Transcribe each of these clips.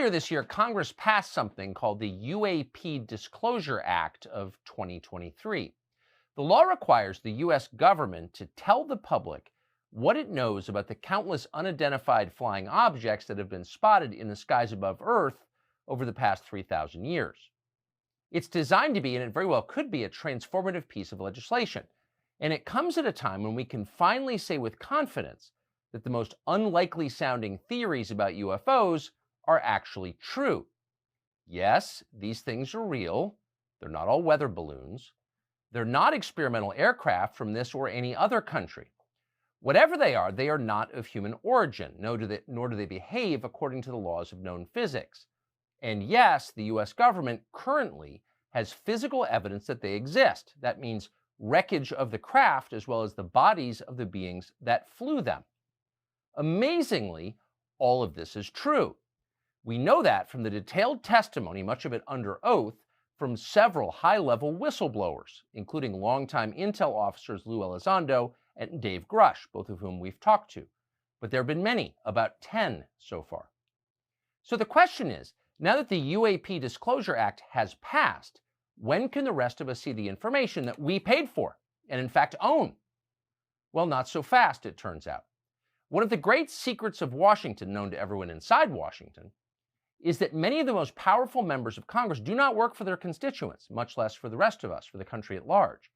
Earlier this year, Congress passed something called the UAP Disclosure Act of 2023. The law requires the U.S. government to tell the public what it knows about the countless unidentified flying objects that have been spotted in the skies above Earth over the past 3,000 years. It's designed to be, and it very well could be, a transformative piece of legislation. And it comes at a time when we can finally say with confidence that the most unlikely sounding theories about UFOs are actually true. Yes, these things are real. They're not all weather balloons. They're not experimental aircraft from this or any other country. Whatever they are not of human origin, nor do they behave according to the laws of known physics. And yes, the U.S. government currently has physical evidence that they exist. That means wreckage of the craft as well as the bodies of the beings that flew them. Amazingly, all of this is true. We know that from the detailed testimony, much of it under oath, from several high-level whistleblowers, including longtime intel officers Lou Elizondo and Dave Grush, both of whom we've talked to. But there have been many, about 10 so far. So the question is, now that the UAP Disclosure Act has passed, when can the rest of us see the information that we paid for and in fact own? Well, not so fast, it turns out. One of the great secrets of Washington, known to everyone inside Washington, is that many of the most powerful members of Congress do not work for their constituents, much less for the rest of us, for the country at large.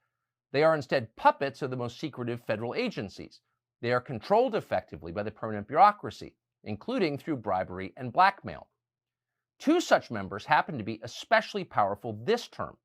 They are instead puppets of the most secretive federal agencies. They are controlled effectively by the permanent bureaucracy, including through bribery and blackmail. Two such members happen to be especially powerful this term.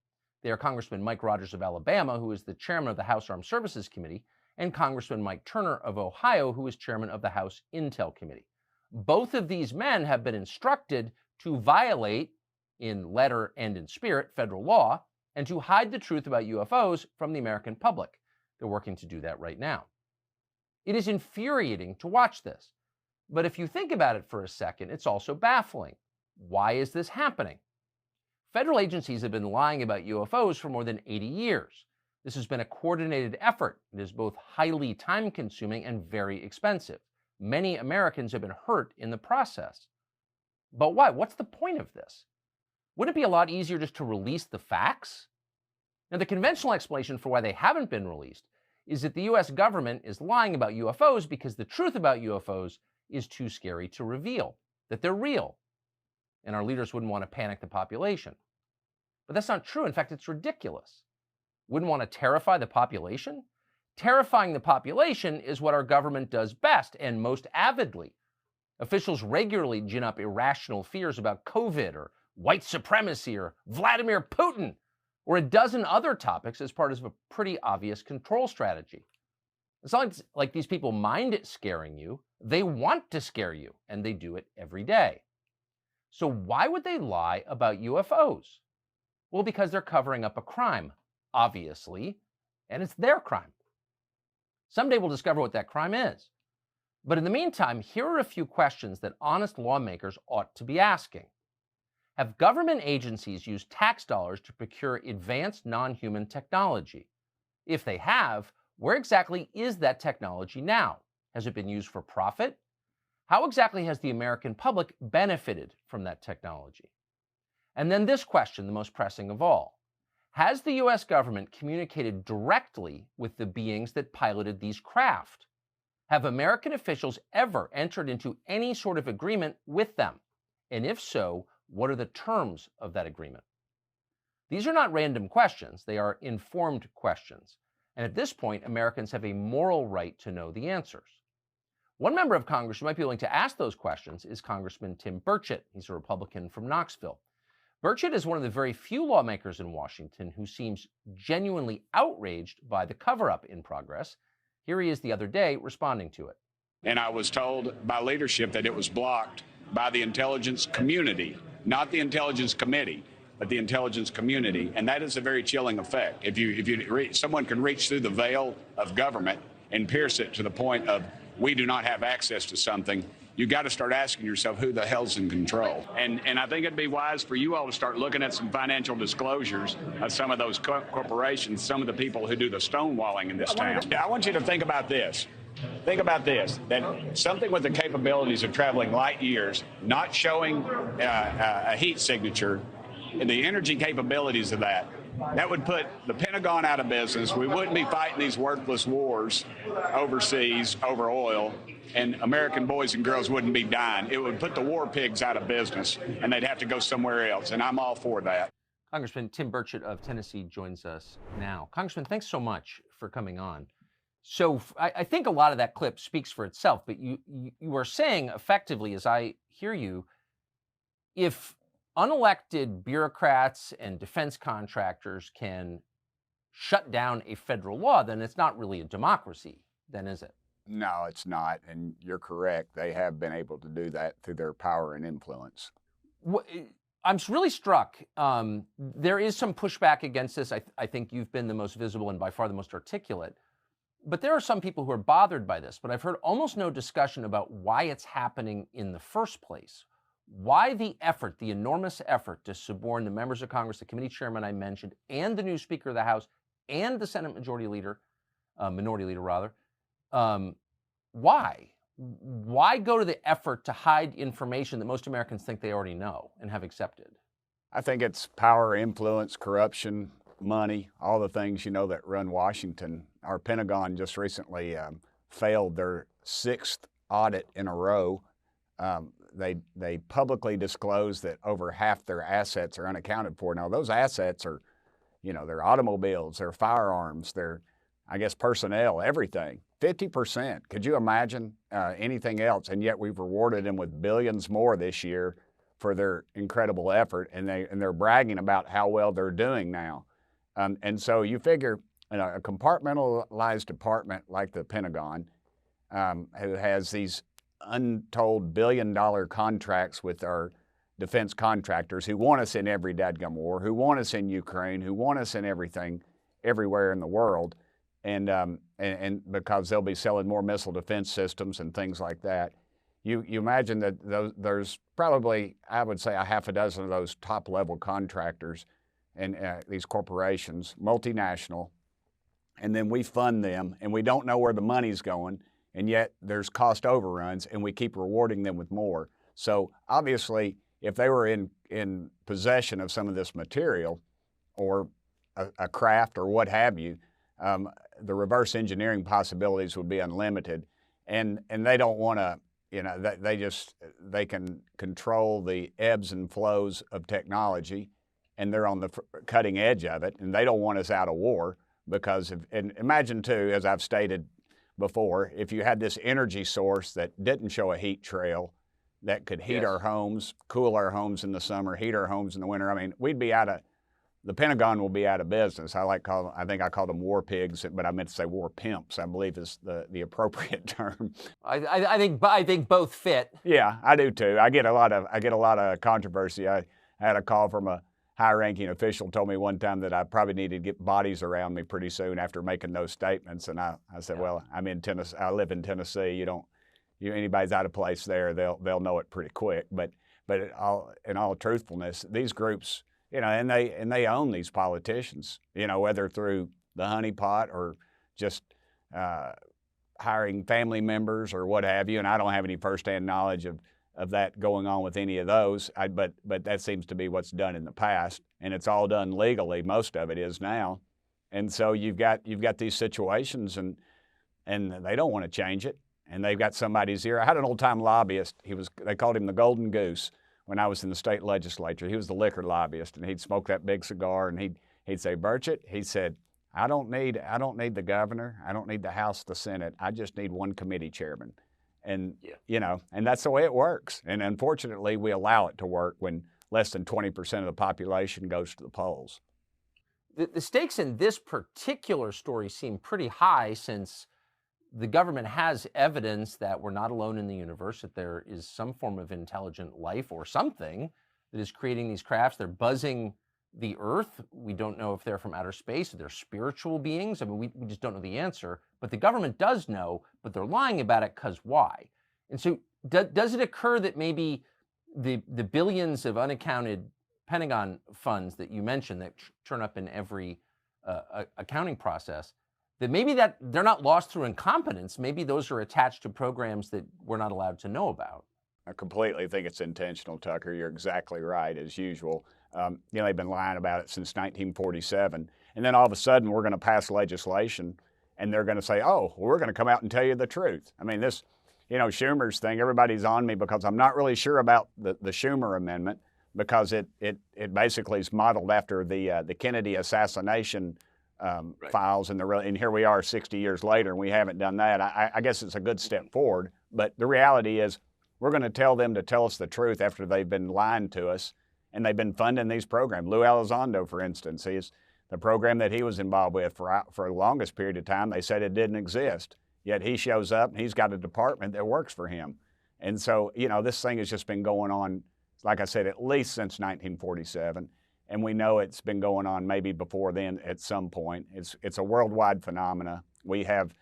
They are Congressman Mike Rogers of Alabama, who is the chairman of the House Armed Services Committee, and Congressman Mike Turner of Ohio, who is chairman of the House Intel Committee. Both of these men have been instructed to violate, in letter and in spirit, federal law, and to hide the truth about UFOs from the American public. They're working to do that right now. It is infuriating to watch this. But if you think about it for a second, it's also baffling. Why is this happening? Federal agencies have been lying about UFOs for more than 80 years. This has been a coordinated effort. It is both highly time-consuming and very expensive. Many Americans have been hurt in the process. But why? What's the point of this? Wouldn't it be a lot easier just to release the facts? Now, the conventional explanation for why they haven't been released is that the U.S. government is lying about UFOs because the truth about UFOs is too scary to reveal, that they're real, and our leaders wouldn't want to panic the population. But that's not true. In fact, it's ridiculous. Wouldn't want to terrify the population? Terrifying the population is what our government does best and most avidly. Officials regularly gin up irrational fears about COVID or white supremacy or Vladimir Putin or a dozen other topics as part of a pretty obvious control strategy. It's not like these people mind scaring you. They want to scare you, and they do it every day. So why would they lie about UFOs? Well, because they're covering up a crime, obviously, and it's their crime. Someday we'll discover what that crime is. But in the meantime, here are a few questions that honest lawmakers ought to be asking. Have government agencies used tax dollars to procure advanced non-human technology? If they have, where exactly is that technology now? Has it been used for profit? How exactly has the American public benefited from that technology? And then this question, the most pressing of all. Has the U.S. government communicated directly with the beings that piloted these craft? Have American officials ever entered into any sort of agreement with them? And if so, what are the terms of that agreement? These are not random questions. They are informed questions. And at this point, Americans have a moral right to know the answers. One member of Congress who might be willing to ask those questions is Congressman Tim Burchett. He's a Republican from Knoxville. Burchett is one of the very few lawmakers in Washington who seems genuinely outraged by the cover-up in progress. Here he is the other day responding to it. And I was told by leadership that it was blocked by the intelligence community, not the intelligence committee, but the intelligence community. And that is a very chilling effect. If someone can reach through the veil of government and pierce it to the point of we do not have access to something, you got to start asking yourself who the hell's in control. And I think it'd be wise for you all to start looking at some financial disclosures of some of those corporations, some of the people who do the stonewalling in this town. I want you to think about this. Think about this, that something with the capabilities of traveling light years, not showing a heat signature, and the energy capabilities of that would put the Pentagon out of business. We wouldn't be fighting these worthless wars overseas over oil, and American boys and girls wouldn't be dying. It would put the war pigs out of business, and they'd have to go somewhere else, and I'm all for that. Congressman Tim Burchett of Tennessee joins us now. Congressman, thanks so much for coming on. So I think a lot of that clip speaks for itself, but you are saying effectively, as I hear you, if unelected bureaucrats and defense contractors can shut down a federal law, then it's not really a democracy, then is it? No, it's not. And you're correct. They have been able to do that through their power and influence. I'm really struck. There is some pushback against this. I think you've been the most visible and by far the most articulate. But there are some people who are bothered by this. But I've heard almost no discussion about why it's happening in the first place. Why the effort, the enormous effort to suborn the members of Congress, the committee chairman I mentioned, and the new Speaker of the House, and the Senate Minority Leader, why? Why go to the effort to hide information that most Americans think they already know and have accepted? I think it's power, influence, corruption, money, all the things, that run Washington. Our Pentagon just recently failed their 6th audit in a row. They publicly disclosed that over half their assets are unaccounted for. Now, those assets are, their automobiles, their firearms, their, personnel, everything. 50%. Could you imagine anything else? And yet we've rewarded them with billions more this year for their incredible effort, and they're bragging about how well they're doing now. And so you figure, a compartmentalized department like the Pentagon, who has these untold billion-dollar contracts with our defense contractors who want us in every dadgum war, who want us in Ukraine, who want us in everything, everywhere in the world, and because they'll be selling more missile defense systems and things like that. You imagine that there's probably, I would say, a half a dozen of those top-level contractors and these corporations, multinational, and then we fund them, and we don't know where the money's going, and yet there's cost overruns, and we keep rewarding them with more. So obviously, if they were in possession of some of this material or a craft or what have you, the reverse engineering possibilities would be unlimited, and they don't want to. They can control the ebbs and flows of technology, and they're on the cutting edge of it, and they don't want us out of war because and imagine too, as I've stated before, if you had this energy source that didn't show a heat trail that could heat our homes, cool our homes in the summer, heat our homes in the winter. I mean, we'd be the Pentagon will be out of business. I think I called them war pigs, but I meant to say war pimps, I believe is the appropriate term. I think both fit. Yeah, I do too. I get a lot of controversy. I had a call from a high-ranking official told me one time that I probably needed to get bodies around me pretty soon after making those statements, and I said, well, I'm in Tennessee. I live in Tennessee. Anybody's out of place there, they'll know it pretty quick. But in all truthfulness, these groups, and they own these politicians, whether through the honeypot or just hiring family members or what have you. And I don't have any firsthand knowledge of that going on with any of those. But that seems to be what's done in the past, and it's all done legally. Most of it is now, and so you've got these situations, and they don't want to change it. And they've got somebody's ear. I had an old-time lobbyist. They called him the Golden Goose when I was in the state legislature. He was the liquor lobbyist, and he'd smoke that big cigar, and he'd say, Burchett, he said, I don't need the governor. I don't need the House, the Senate. I just need one committee chairman. And, and that's the way it works. And unfortunately, we allow it to work when less than 20% of the population goes to the polls. The stakes in this particular story seem pretty high, since the government has evidence that we're not alone in the universe, that there is some form of intelligent life or something that is creating these crafts. They're buzzing the earth. We don't know if they're from outer space, or they're spiritual beings. I mean, we just don't know the answer. But the government does know, but they're lying about it because why? And so does it occur that maybe the billions of unaccounted Pentagon funds that you mentioned that turn up in every accounting process, that maybe that they're not lost through incompetence. Maybe those are attached to programs that we're not allowed to know about. I completely think it's intentional, Tucker. You're exactly right, as usual. They've been lying about it since 1947. And then all of a sudden, we're going to pass legislation, and they're going to say, oh, well, we're going to come out and tell you the truth. I mean, this, Schumer's thing, everybody's on me because I'm not really sure about the Schumer amendment, because it basically is modeled after the Kennedy assassination Right. files, and here we are 60 years later, and we haven't done that. I guess it's a good step forward, but the reality is we're going to tell them to tell us the truth after they've been lying to us, and they've been funding these programs. Lou Elizondo, for instance, the program that he was involved with for the longest period of time, they said it didn't exist, yet he shows up and he's got a department that works for him. And so, this thing has just been going on, like I said, at least since 1947. And we know it's been going on maybe before then at some point. It's a worldwide phenomena. We have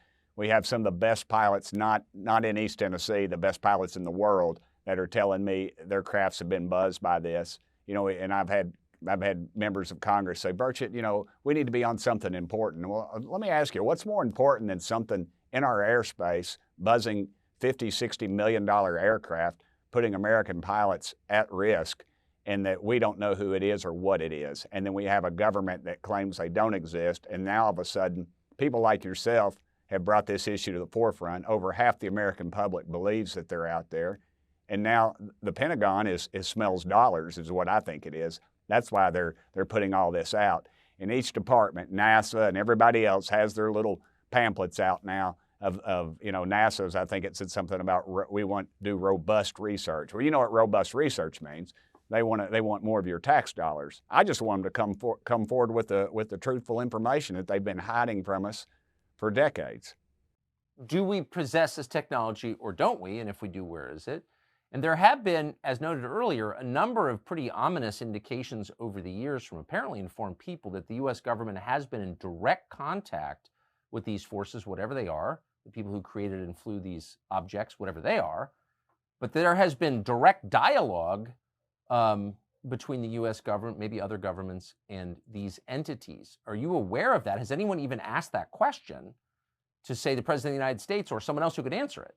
some of the best pilots, not in East Tennessee, the best pilots in the world, that are telling me their crafts have been buzzed by this. And I've had members of Congress say, Burchett, we need to be on something important. Well, let me ask you, what's more important than something in our airspace buzzing $50, $60 million aircraft, putting American pilots at risk, and that we don't know who it is or what it is? And then we have a government that claims they don't exist, and now all of a sudden, people like yourself have brought this issue to the forefront. Over half the American public believes that they're out there, and now the Pentagon smells dollars, is what I think it is. That's why they're putting all this out. And each department, NASA and everybody else, has their little pamphlets out now of NASA's. I think it said something about we want to do robust research. Well, you know what robust research means. They want more of your tax dollars. I just want them to come forward with the truthful information that they've been hiding from us for decades. Do we possess this technology or don't we? And if we do, where is it? And there have been, as noted earlier, a number of pretty ominous indications over the years from apparently informed people that the U.S. government has been in direct contact with these forces, whatever they are, the people who created and flew these objects, whatever they are. But there has been direct dialogue between the U.S. government, maybe other governments, and these entities. Are you aware of that? Has anyone even asked that question to, say, the President of the United States or someone else who could answer it?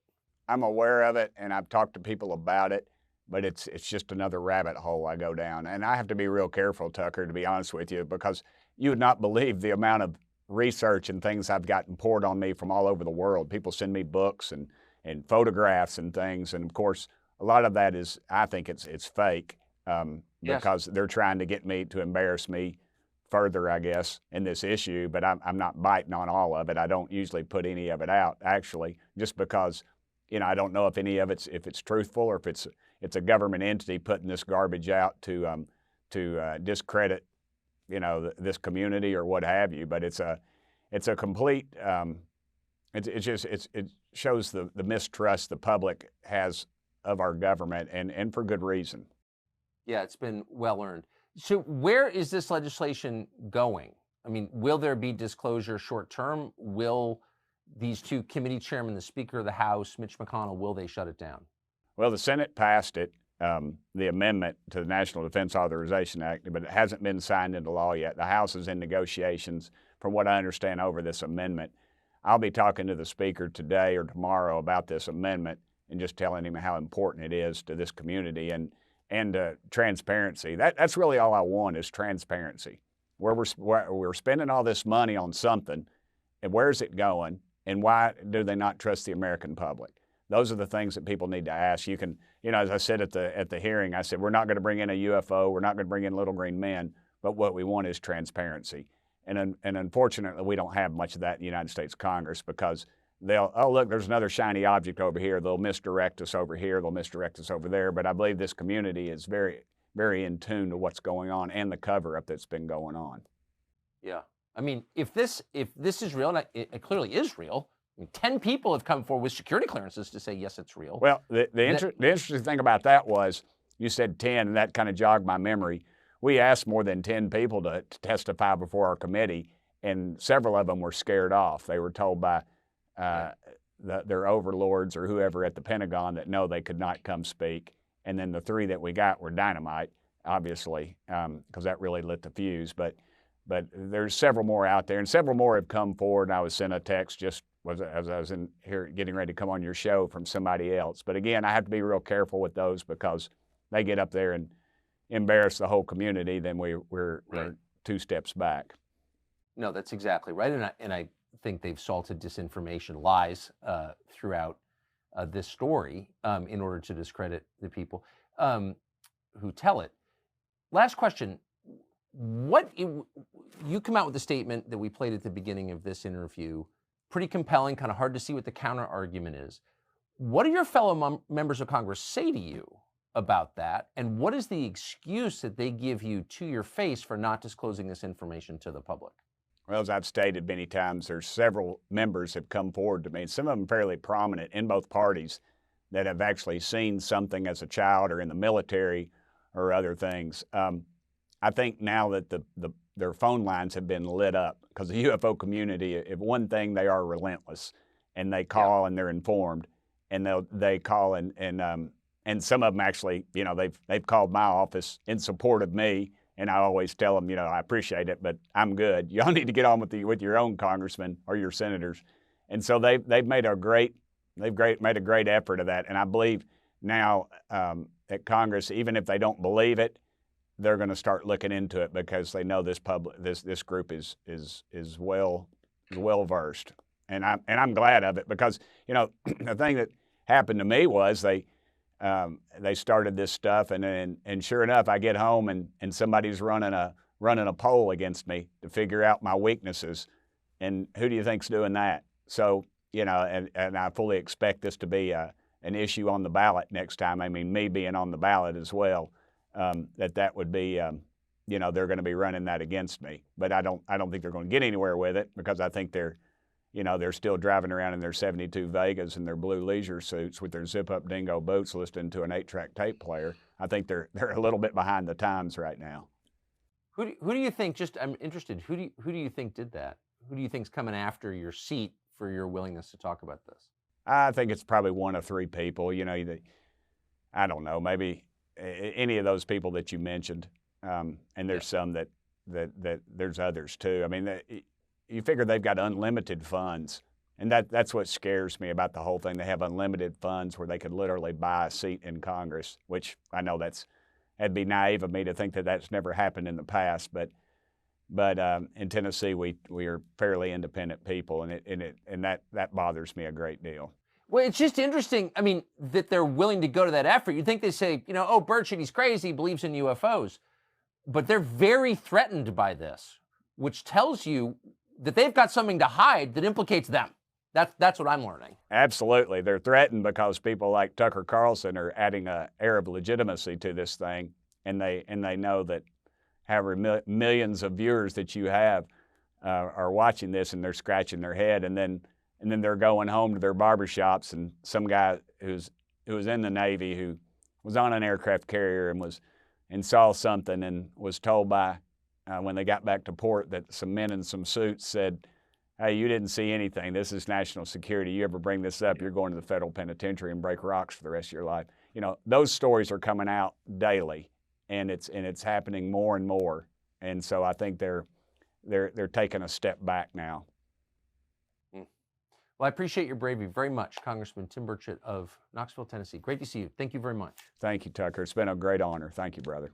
I'm aware of it, and I've talked to people about it, but it's just another rabbit hole I go down. And I have to be real careful, Tucker, to be honest with you, because you would not believe the amount of research and things I've gotten poured on me from all over the world. People send me books and photographs and things, and of course, a lot of that is, I think it's fake, because they're trying to get me to embarrass me further, I guess, in this issue. But I'm not biting on all of it. I don't usually put any of it out, actually, just because I don't know if any of it's truthful, or if it's a government entity putting this garbage out to discredit this community or what have you. But it's a complete it shows the mistrust the public has of our government, and for good reason. Yeah, it's been well earned. So where is this legislation going? I mean, will there be disclosure short term? Will these two committee chairmen, the Speaker of the House, Mitch McConnell, will they shut it down? Well, the Senate passed it, the amendment to the National Defense Authorization Act, but it hasn't been signed into law yet. The House is in negotiations, from what I understand, over this amendment. I'll be talking to the Speaker today or tomorrow about this amendment and just telling him how important it is to this community and transparency. That's really all I want, is transparency. Where we're spending all this money on something, and where's it going, and why do they not trust the American public? Those are the things that people need to ask. You can, as I said at the hearing, I said, we're not going to bring in a UFO, we're not going to bring in little green men, but what we want is transparency. And unfortunately, we don't have much of that in the United States Congress, because oh, look, there's another shiny object over here. They'll misdirect us over here. They'll misdirect us over there. But I believe this community is very, very in tune to what's going on and the cover-up that's been going on. Yeah. I mean, if this is real, and it clearly is real, I mean, 10 people have come forward with security clearances to say, yes, it's real. Well, the interesting thing about that was, you said 10, and that kind of jogged my memory. We asked more than 10 people to testify before our committee, and several of them were scared off. They were told by their overlords or whoever at the Pentagon that no, they could not come speak. And then the 3 that we got were dynamite, obviously, because that really lit the fuse. But But there's several more out there, and several more have come forward. I was sent a text just as I was in here getting ready to come on your show from somebody else. But again, I have to be real careful with those because they get up there and embarrass the whole community. Then we're two steps back. No, that's exactly right. And I think they've salted disinformation, lies throughout this story in order to discredit the people who tell it. Last question. You come out with a statement that we played at the beginning of this interview, pretty compelling, kind of hard to see what the counter argument is. What do your fellow members of Congress say to you about that? And what is the excuse that they give you to your face for not disclosing this information to the public? Well, as I've stated many times, there's several members have come forward to me, and some of them fairly prominent in both parties, that have actually seen something as a child or in the military or other things. I think now that their phone lines have been lit up, because the UFO community, if one thing, they are relentless, and they call and they're informed, and they call and some of them actually, they've called my office in support of me, and I always tell them, I appreciate it, but I'm good. Y'all need to get on with your own congressmen or your senators, and so they've made a great effort of that, and I believe now at Congress, even if they don't believe it, they're going to start looking into it because they know this group is well versed, and I'm glad of it because the thing that happened to me was they started this stuff and sure enough I get home and somebody's running a poll against me to figure out my weaknesses, and who do you think's doing that? So and I fully expect this to be an issue on the ballot next time. I mean, me being on the ballot as well. That would be, they're going to be running that against me. But I don't think they're going to get anywhere with it because I think they're still driving around in their 72 Vegas and their blue leisure suits with their zip-up dingo boots listening to an 8-track tape player. I think they're a little bit behind the times right now. Who do you think? I'm interested. Who do you think did that? Who do you think's coming after your seat for your willingness to talk about this? I think it's probably one of three people. I don't know, maybe any of those people that you mentioned, and there's some that there's others too. I mean, you figure they've got unlimited funds, and that's what scares me about the whole thing. They have unlimited funds where they could literally buy a seat in Congress, which I know that'd be naive of me to think that that's never happened in the past. But in Tennessee, we are fairly independent people, and that bothers me a great deal. Well, it's just interesting, I mean, that they're willing to go to that effort. You'd think they say, oh, Burchett, he's crazy, he believes in UFOs. But they're very threatened by this, which tells you that they've got something to hide that implicates them. That's what I'm learning. Absolutely. They're threatened because people like Tucker Carlson are adding an air of legitimacy to this thing, and they know that however millions of viewers that you have are watching this, and they're scratching their head, and then they're going home to their barbershops, and some guy who was in the Navy, who was on an aircraft carrier and saw something and was told by when they got back to port that some men in some suits said, "Hey, you didn't see anything. This is national security. You ever bring this up, you're going to the federal penitentiary and break rocks for the rest of your life." Those stories are coming out daily, and it's happening more and more. And so I think they're taking a step back now. Well, I appreciate your bravery very much, Congressman Tim Burchett of Knoxville, Tennessee. Great to see you. Thank you very much. Thank you, Tucker. It's been a great honor. Thank you, brother.